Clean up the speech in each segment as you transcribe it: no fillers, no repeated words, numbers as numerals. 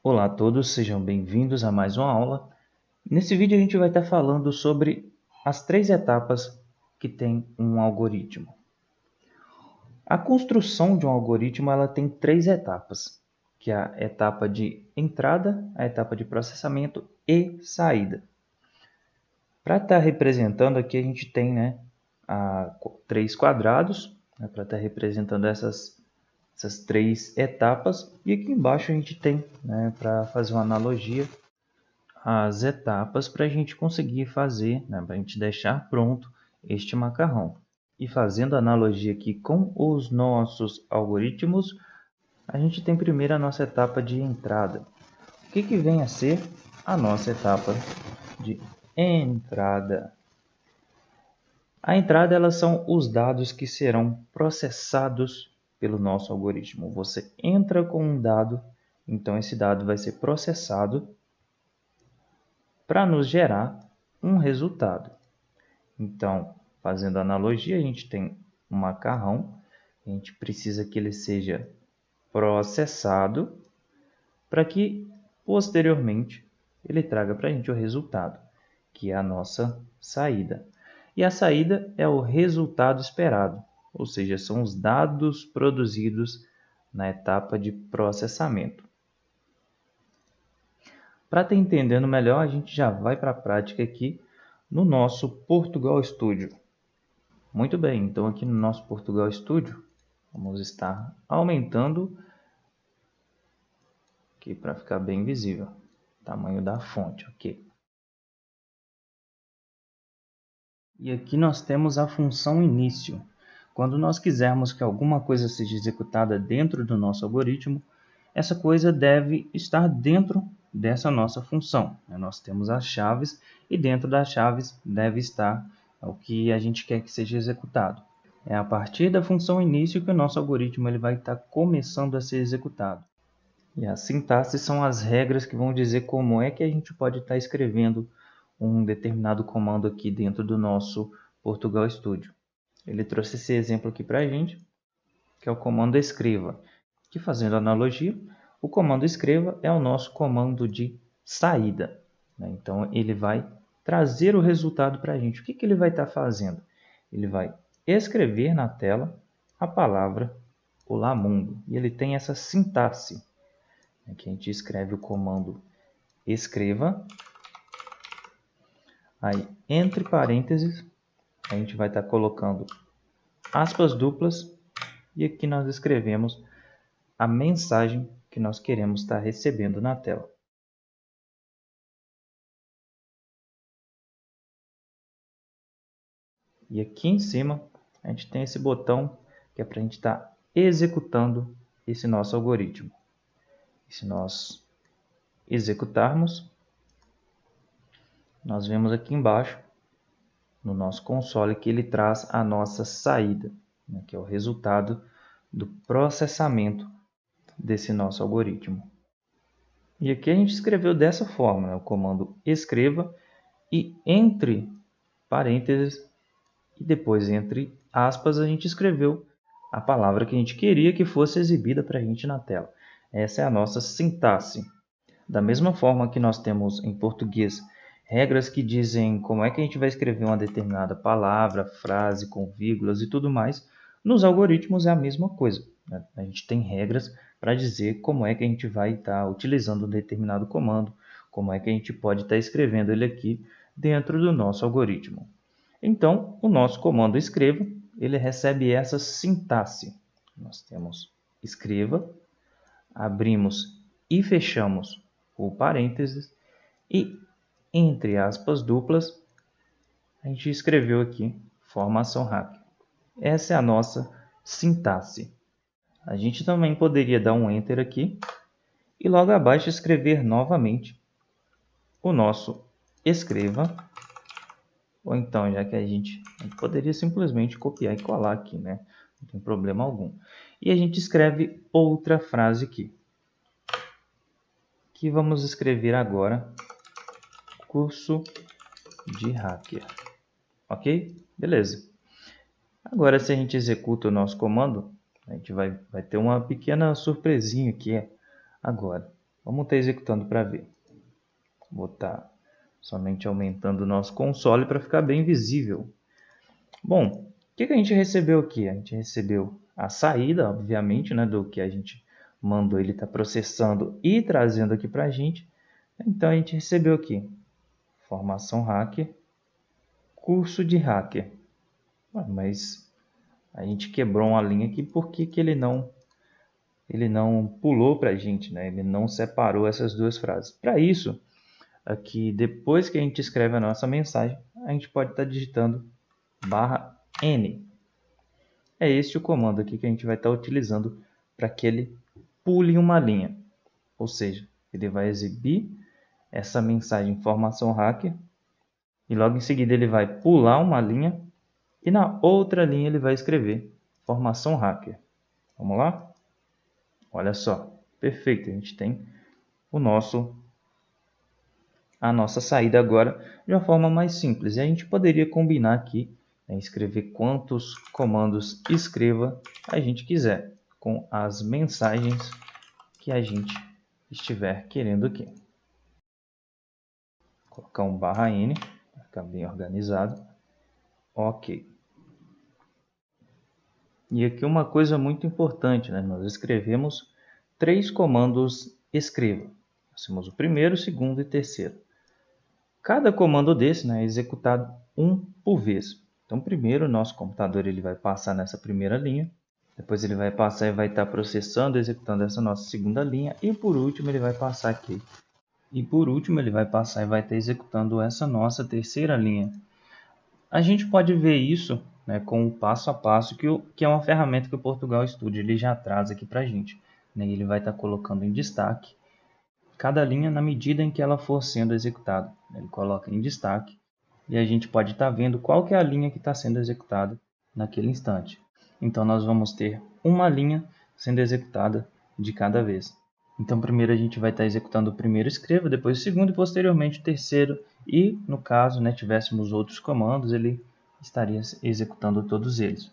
Olá a todos, sejam bem-vindos a mais uma aula. Nesse vídeo a gente vai estar falando sobre as 3 etapas que tem um algoritmo. A construção de um algoritmo ela tem 3 etapas, que é a etapa de entrada, a etapa de processamento e saída. Para estar representando aqui a gente tem 3 quadrados, para estar representando essas 3 etapas. E aqui embaixo a gente tem, para fazer uma analogia, as etapas para a gente conseguir fazer, para a gente deixar pronto este macarrão. E fazendo analogia aqui com os nossos algoritmos, a gente tem primeiro a nossa etapa de entrada. O que vem a ser a nossa etapa de entrada? A entrada elas são os dados que serão processados pelo nosso algoritmo. Você entra com um dado, então esse dado vai ser processado para nos gerar um resultado. Então, fazendo analogia, a gente tem um macarrão, a gente precisa que ele seja processado para que posteriormente ele traga para a gente o resultado, que é a nossa saída. E a saída é o resultado esperado, ou seja, são os dados produzidos na etapa de processamento. Para estar entendendo melhor, a gente já vai para a prática aqui no nosso Portugal Studio. Muito bem, então aqui no nosso Portugal Studio, vamos estar aumentando aqui para ficar bem visível o tamanho da fonte, ok? E aqui nós temos a função início. Quando nós quisermos que alguma coisa seja executada dentro do nosso algoritmo, essa coisa deve estar dentro dessa nossa função. Nós temos as chaves e dentro das chaves deve estar o que a gente quer que seja executado. É a partir da função início que o nosso algoritmo ele vai estar começando a ser executado. E a sintaxe são as regras que vão dizer como é que a gente pode estar escrevendo um determinado comando aqui dentro do nosso Portugal Studio. Ele trouxe esse exemplo aqui para a gente, que é o comando escreva. Que fazendo analogia, o comando escreva é o nosso comando de saída. Então ele vai trazer o resultado para a gente. O que ele vai estar fazendo? Ele vai escrever na tela a palavra Olá Mundo. E ele tem essa sintaxe. Aqui a gente escreve o comando escreva. Aí, entre parênteses, a gente vai estar colocando aspas duplas. E aqui nós escrevemos a mensagem que nós queremos estar recebendo na tela. E aqui em cima, a gente tem esse botão que é para a gente estar executando esse nosso algoritmo. E se nós executarmos, nós vemos aqui embaixo, no nosso console, que ele traz a nossa saída, que é o resultado do processamento desse nosso algoritmo. E aqui a gente escreveu dessa forma, o comando escreva e entre parênteses e depois entre aspas a gente escreveu a palavra que a gente queria que fosse exibida para a gente na tela. Essa é a nossa sintaxe. Da mesma forma que nós temos em português regras que dizem como é que a gente vai escrever uma determinada palavra, frase com vírgulas e tudo mais, nos algoritmos é a mesma coisa. A gente tem regras para dizer como é que a gente vai estar utilizando um determinado comando, como é que a gente pode estar escrevendo ele aqui dentro do nosso algoritmo. Então, o nosso comando escreva, ele recebe essa sintaxe. Nós temos escreva, abrimos e fechamos o parênteses e entre aspas duplas, a gente escreveu aqui formação rápida. Essa é a nossa sintaxe. A gente também poderia dar um enter aqui e logo abaixo escrever novamente o nosso escreva. Ou então, já que a gente poderia simplesmente copiar e colar aqui, não tem problema algum. E a gente escreve outra frase aqui. Que vamos escrever agora, curso de hacker. Ok? Beleza. Agora, se a gente executa o nosso comando, a gente vai ter uma pequena surpresinha aqui agora. Vamos estar executando para ver. Vou estar somente aumentando o nosso console para ficar bem visível. Bom, o que a gente recebeu aqui? A gente recebeu a saída, obviamente, né, do que a gente mandou ele estar processando e trazendo aqui para a gente. Então a gente recebeu aqui formação hacker, curso de hacker. Mas a gente quebrou uma linha aqui, por que ele não pulou para a gente, né? Ele não separou essas duas frases. Para isso, aqui depois que a gente escreve a nossa mensagem, a gente pode estar digitando /n. É este o comando aqui que a gente vai estar utilizando para que ele pule uma linha. Ou seja, ele vai exibir essa mensagem informação hacker e logo em seguida ele vai pular uma linha e na outra linha ele vai escrever formação hacker. Vamos lá? Olha só, perfeito. A gente tem a nossa saída agora de uma forma mais simples. E a gente poderia combinar aqui, né, escrever quantos comandos escreva a gente quiser com as mensagens que a gente estiver querendo aqui. Vou colocar um /n para ficar bem organizado. Ok. E aqui uma coisa muito importante, né? Nós escrevemos 3 comandos escreva. Nós temos o primeiro, o segundo e o terceiro. Cada comando desse, né, é executado um por vez. Então, primeiro, o nosso computador ele vai passar nessa primeira linha. Depois ele vai passar e vai estar processando, executando essa nossa segunda linha. E por último, ele vai passar aqui. E por último, ele vai passar e vai estar executando essa nossa terceira linha. A gente pode ver isso, né, com o passo a passo, que é uma ferramenta que o Portugal Studio ele já traz aqui para a gente. Né? Ele vai estar colocando em destaque cada linha na medida em que ela for sendo executada. Ele coloca em destaque e a gente pode estar vendo qual que é a linha que está sendo executada naquele instante. Então nós vamos ter uma linha sendo executada de cada vez. Então primeiro a gente vai estar executando o primeiro escreva, depois o segundo e posteriormente o terceiro. E no caso, né, tivéssemos outros comandos, ele estaria executando todos eles.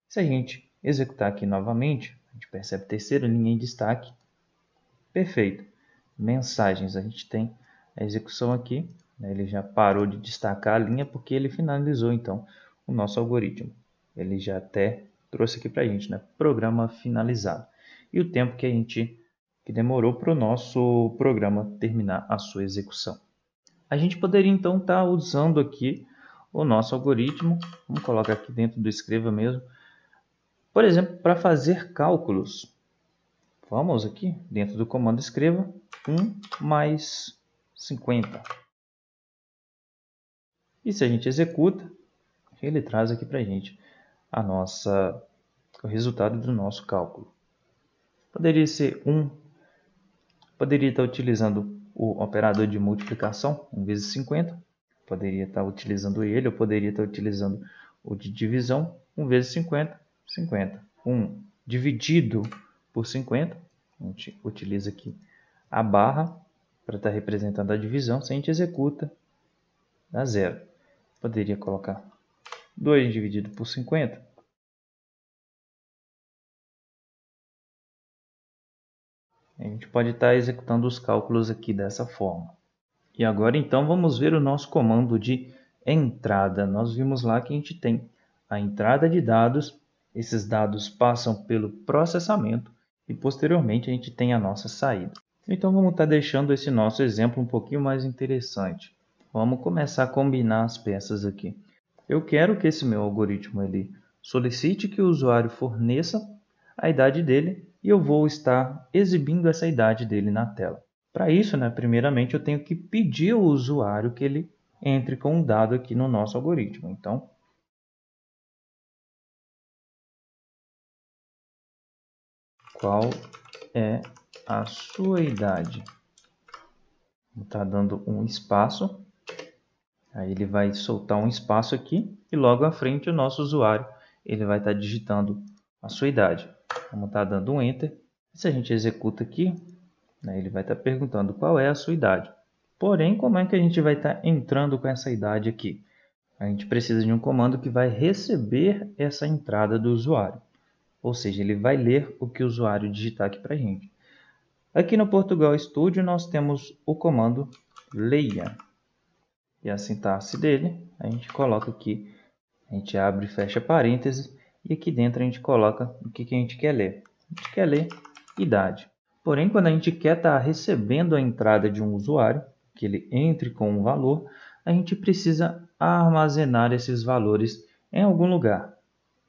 Se a gente executar aqui novamente, a gente percebe a terceira linha em destaque. Perfeito. Mensagens, a gente tem a execução aqui. Né? Ele já parou de destacar a linha porque ele finalizou então o nosso algoritmo. Ele já até trouxe aqui para a gente, né? Programa finalizado. E o tempo que demorou para o nosso programa terminar a sua execução. A gente poderia então estar usando aqui o nosso algoritmo. Vamos colocar aqui dentro do escreva mesmo. Por exemplo, para fazer cálculos. Vamos aqui, dentro do comando escreva, 1 mais 50. E se a gente executa, ele traz aqui para a gente o resultado do nosso cálculo. Poderia ser 1, poderia estar utilizando o operador de multiplicação, 1 vezes 50. Poderia estar utilizando ele, ou poderia estar utilizando o de divisão, 1 vezes 50, 50. 1 dividido por 50, a gente utiliza aqui a barra para estar representando a divisão. Se a gente executa, dá 0. Poderia colocar 2 dividido por 50. A gente pode estar executando os cálculos aqui dessa forma. E agora então vamos ver o nosso comando de entrada. Nós vimos lá que a gente tem a entrada de dados. Esses dados passam pelo processamento e posteriormente a gente tem a nossa saída. Então vamos estar deixando esse nosso exemplo um pouquinho mais interessante. Vamos começar a combinar as peças aqui. Eu quero que esse meu algoritmo ele solicite que o usuário forneça a idade dele e eu vou estar exibindo essa idade dele na tela. Para isso, né, primeiramente eu tenho que pedir ao usuário que ele entre com um dado aqui no nosso algoritmo. Então, qual é a sua idade? Está dando um espaço. Aí ele vai soltar um espaço aqui e logo à frente o nosso usuário ele vai estar digitando a sua idade. Vamos estar dando um Enter. Se a gente executa aqui, né, ele vai estar perguntando qual é a sua idade. Porém, como é que a gente vai estar entrando com essa idade aqui? a gente precisa de um comando que vai receber essa entrada do usuário. Ou seja, ele vai ler o que o usuário digitar aqui para a gente. Aqui no Portugal Studio nós temos o comando leia. E a sintaxe dele, a gente coloca aqui, a gente abre e fecha parênteses, e aqui dentro a gente coloca o que a gente quer ler. A gente quer ler idade. Porém, quando a gente quer estar recebendo a entrada de um usuário, que ele entre com um valor, a gente precisa armazenar esses valores em algum lugar.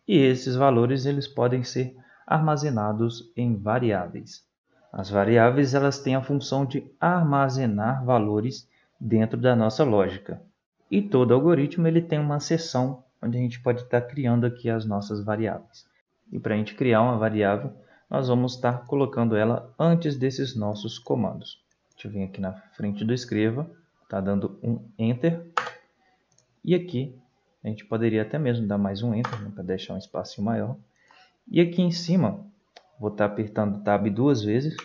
E esses valores eles podem ser armazenados em variáveis. As variáveis elas têm a função de armazenar valores dentro da nossa lógica. E todo algoritmo ele tem uma seção onde a gente pode estar criando aqui as nossas variáveis. E para a gente criar uma variável, nós vamos estar colocando ela antes desses nossos comandos. Deixa eu vir aqui na frente do escreva, está dando um Enter. E aqui a gente poderia até mesmo dar mais um Enter, né, para deixar um espacinho maior. E aqui em cima, vou estar apertando Tab 2 vezes.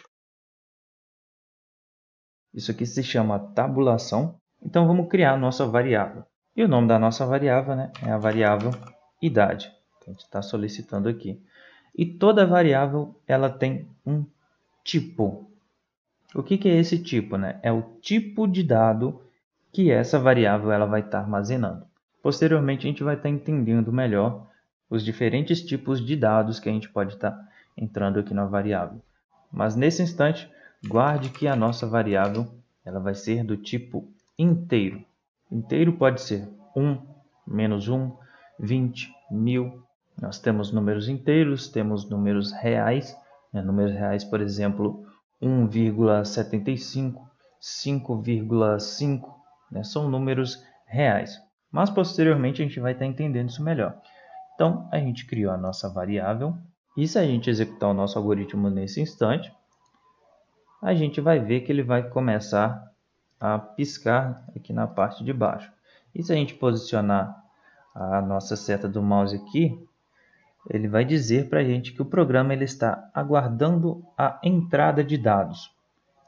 Isso aqui se chama tabulação. Então vamos criar a nossa variável. E o nome da nossa variável, né, é a variável idade, que a gente está solicitando aqui. E toda variável ela tem um tipo. O que é esse tipo, né? É o tipo de dado que essa variável ela vai estar armazenando. Posteriormente a gente vai estar entendendo melhor os diferentes tipos de dados que a gente pode estar entrando aqui na variável. Mas nesse instante, guarde que a nossa variável ela vai ser do tipo inteiro. Inteiro pode ser 1, menos 1, 20, 1000. Nós temos números inteiros, temos números reais. Números reais, por exemplo, 1,75, 5,5. São números reais. Mas posteriormente a gente vai estar entendendo isso melhor. Então a gente criou a nossa variável. E se a gente executar o nosso algoritmo nesse instante, a gente vai ver que ele vai começar a piscar aqui na parte de baixo. E se a gente posicionar a nossa seta do mouse aqui, ele vai dizer para a gente que o programa ele está aguardando a entrada de dados.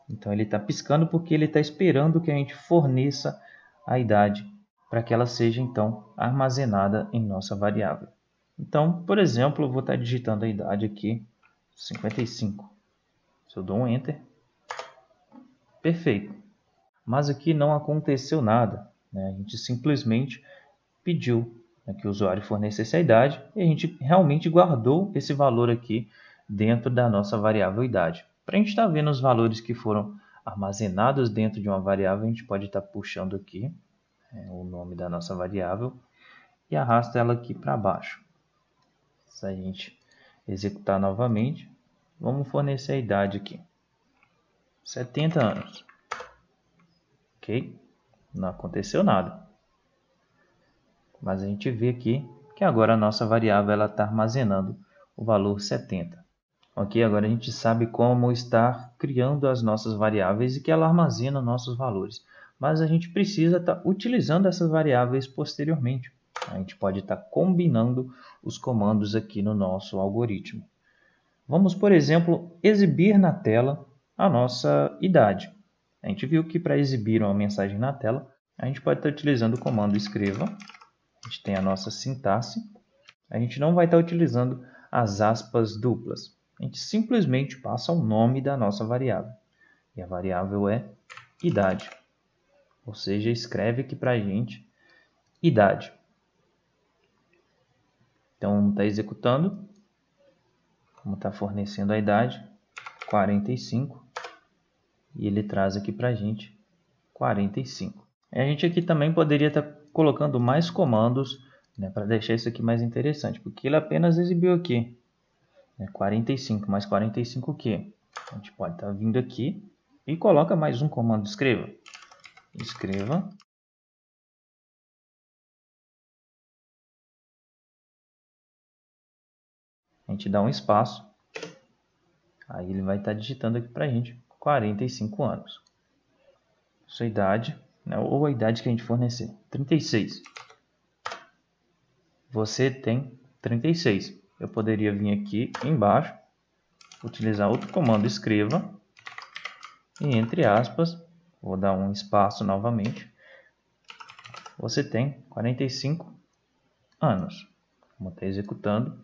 Então ele está piscando porque ele está esperando que a gente forneça a idade para que ela seja então armazenada em nossa variável. Então, por exemplo, eu vou estar digitando a idade aqui, 55. Se eu dou um Enter, perfeito. Mas aqui não aconteceu nada, né? A gente simplesmente pediu que o usuário fornecesse a idade e a gente realmente guardou esse valor aqui dentro da nossa variável idade. Para a gente estar vendo os valores que foram armazenados dentro de uma variável, a gente pode estar puxando aqui o nome da nossa variável e arrasta ela aqui para baixo. Se a gente executar novamente, vamos fornecer a idade aqui. 70 anos. Ok? Não aconteceu nada. Mas a gente vê aqui que agora a nossa variável está armazenando o valor 70. Ok? Agora a gente sabe como estar criando as nossas variáveis e que ela armazena nossos valores. Mas a gente precisa estar utilizando essas variáveis posteriormente. A gente pode estar combinando os comandos aqui no nosso algoritmo. Vamos, por exemplo, exibir na tela a nossa idade. A gente viu que para exibir uma mensagem na tela, a gente pode estar utilizando o comando escreva. A gente tem a nossa sintaxe. A gente não vai estar utilizando as aspas duplas. A gente simplesmente passa o nome da nossa variável. E a variável é idade. Ou seja, escreve aqui para a gente idade. Então, está executando. Como está fornecendo a idade, 45. E ele traz aqui para a gente 45. A gente aqui também poderia estar colocando mais comandos, né, para deixar isso aqui mais interessante. Porque ele apenas exibiu aqui 45, mais 45 o quê? A gente pode estar vindo aqui e coloca mais um comando, escreva. Escreva. A gente dá um espaço. Aí ele vai estar digitando aqui para a gente 45 anos. Sua idade, né, ou a idade que a gente fornecer. 36. Você tem 36. Eu poderia vir aqui embaixo, utilizar outro comando, escreva. E entre aspas, vou dar um espaço novamente. você tem 45 anos. Vamos estar executando.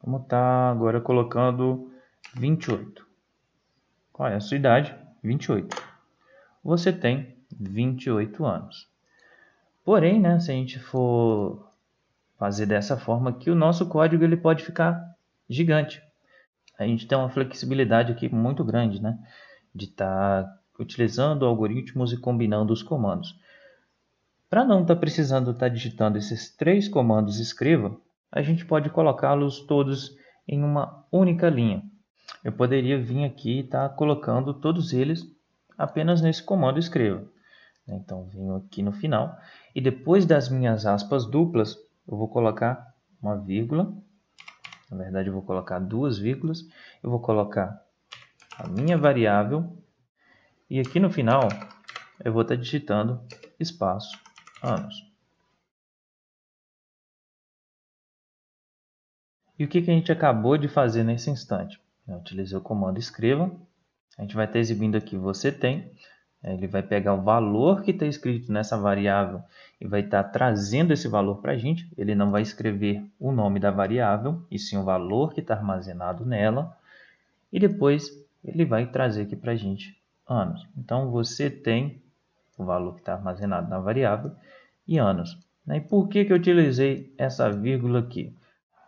Vamos estar agora colocando 28. Qual é a sua idade? 28. Você tem 28 anos. Porém, né, se a gente for fazer dessa forma aqui, o nosso código ele pode ficar gigante. A gente tem uma flexibilidade aqui muito grande, né, de estar utilizando algoritmos e combinando os comandos. Para não estar precisando estar digitando esses 3 comandos escreva, a gente pode colocá-los todos em uma única linha. Eu poderia vir aqui e estar colocando todos eles apenas nesse comando escreva. Então, venho aqui no final e depois das minhas aspas duplas, eu vou colocar uma vírgula. Na verdade, eu vou colocar 2 vírgulas. Eu vou colocar a minha variável e aqui no final eu vou estar digitando espaço anos. E o que a gente acabou de fazer nesse instante? Eu utilizei o comando escreva. A gente vai estar exibindo aqui você tem. Ele vai pegar o valor que está escrito nessa variável e vai estar trazendo esse valor para a gente. Ele não vai escrever o nome da variável, e sim o valor que está armazenado nela. E depois ele vai trazer aqui para a gente anos. Então, você tem o valor que está armazenado na variável e anos. E por que eu utilizei essa vírgula aqui?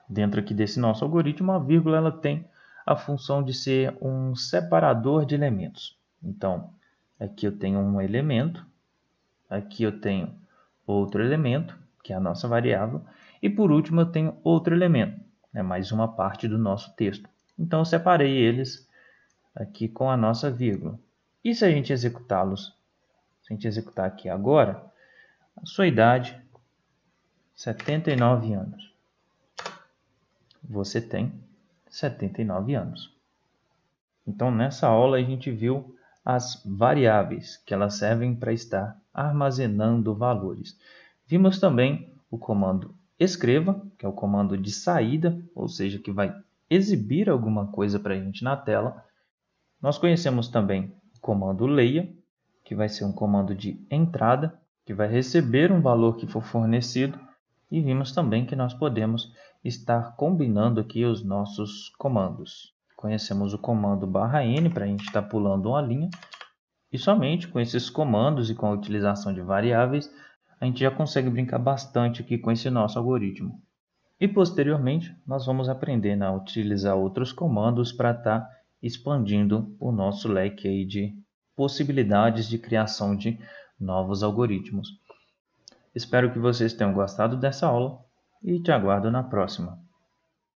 Dentro aqui desse nosso algoritmo, a vírgula ela tem a função de ser um separador de elementos. Então, aqui eu tenho um elemento, aqui eu tenho outro elemento, que é a nossa variável, e por último eu tenho outro elemento, mais uma parte do nosso texto. Então, eu separei eles aqui com a nossa vírgula. E se a gente executá-los? Se a gente executar aqui agora, a sua idade, 79 anos. Você tem 79 anos. Então, nessa aula a gente viu as variáveis, que elas servem para estar armazenando valores. Vimos também o comando escreva, que é o comando de saída, ou seja, que vai exibir alguma coisa para a gente na tela. Nós conhecemos também o comando leia, que vai ser um comando de entrada, que vai receber um valor que for fornecido. E vimos também que nós podemos estar combinando aqui os nossos comandos. Conhecemos o comando /n para a gente estar pulando uma linha. E somente com esses comandos e com a utilização de variáveis, a gente já consegue brincar bastante aqui com esse nosso algoritmo. E posteriormente, nós vamos aprender a utilizar outros comandos para estar expandindo o nosso leque aí de possibilidades de criação de novos algoritmos. Espero que vocês tenham gostado dessa aula e te aguardo na próxima.